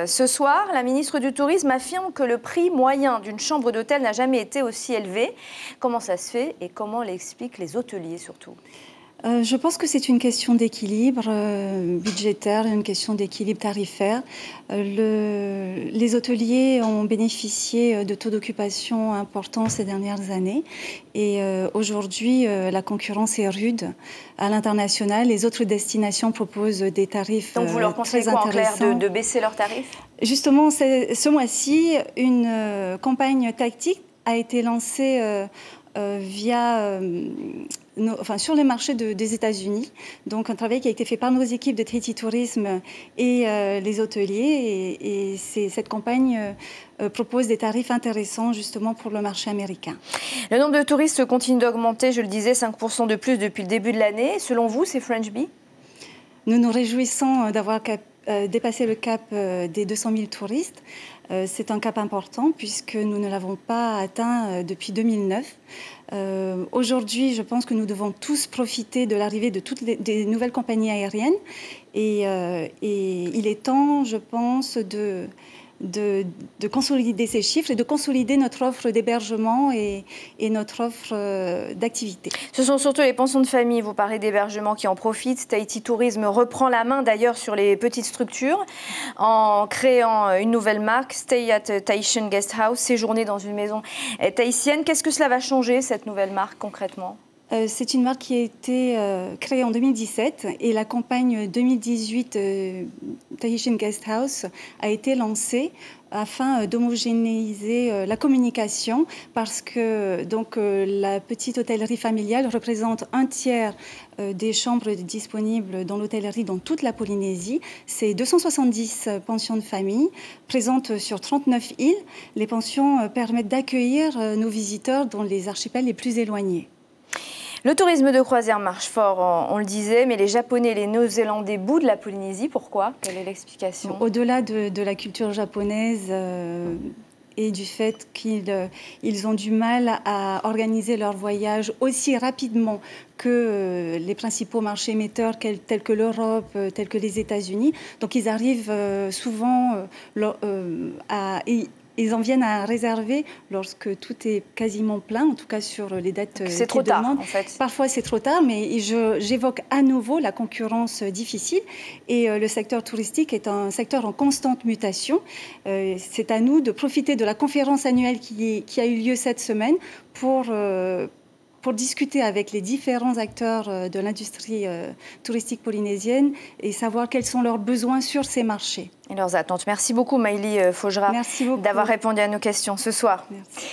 Ce soir, la ministre du Tourisme affirme que le prix moyen d'une chambre d'hôtel n'a jamais été aussi élevé. Comment ça se fait et comment l'expliquent les hôteliers surtout ? Je pense que c'est une question d'équilibre budgétaire, une question d'équilibre tarifaire. Les hôteliers ont bénéficié de taux d'occupation importants ces dernières années et aujourd'hui la concurrence est rude à l'international. Les autres destinations proposent des tarifs très intéressants. Donc vous leur conseillez quoi en clair de baisser leurs tarifs ? Justement, ce mois-ci, une campagne tactique a été lancée sur les marchés des États-Unis. Donc un travail qui a été fait par nos équipes de Tahiti Tourisme et les hôteliers. Et cette campagne propose des tarifs intéressants justement pour le marché américain. Le nombre de touristes continue d'augmenter, je le disais, 5% de plus depuis le début de l'année. Selon vous, c'est French Bee ? Nous nous réjouissons d'avoir dépassé le cap des 200 000 touristes. C'est un cap important puisque nous ne l'avons pas atteint depuis 2009. Aujourd'hui, je pense que nous devons tous profiter de l'arrivée de des nouvelles compagnies aériennes et il est temps, je pense, de consolider ces chiffres et de consolider notre offre d'hébergement et notre offre d'activité. Ce sont surtout les pensions de famille, vous parlez d'hébergement, qui en profitent. Tahiti Tourisme reprend la main d'ailleurs sur les petites structures en créant une nouvelle marque, Stay at Tahitian Guest House, séjourner dans une maison tahitienne. Qu'est-ce que cela va changer, cette nouvelle marque, concrètement ? C'est une marque qui a été créée en 2017 et la campagne 2018 Tahitian Guest House a été lancée afin d'homogénéiser la communication parce que la petite hôtellerie familiale représente un tiers des chambres disponibles dans l'hôtellerie dans toute la Polynésie. C'est 270 pensions de famille présentes sur 39 îles. Les pensions permettent d'accueillir nos visiteurs dans les archipels les plus éloignés. Le tourisme de croisière marche fort, on le disait, mais les Japonais et les Néo-Zélandais boudent la Polynésie. Pourquoi ? Quelle est l'explication ? Au-delà de la culture japonaise et du fait qu'ils ont du mal à organiser leur voyage aussi rapidement que les principaux marchés émetteurs tels que l'Europe, tels que les États-Unis. Donc ils arrivent souvent ils en viennent à réserver lorsque tout est quasiment plein, en tout cas sur les dates c'est trop tard, demandent. En fait. Parfois, c'est trop tard, mais j'évoque à nouveau la concurrence difficile. Et le secteur touristique est un secteur en constante mutation. C'est à nous de profiter de la conférence annuelle qui a eu lieu cette semaine pour discuter avec les différents acteurs de l'industrie touristique polynésienne et savoir quels sont leurs besoins sur ces marchés. Et leurs attentes. Merci beaucoup Maïli Faugerat d'avoir répondu à nos questions ce soir. Merci.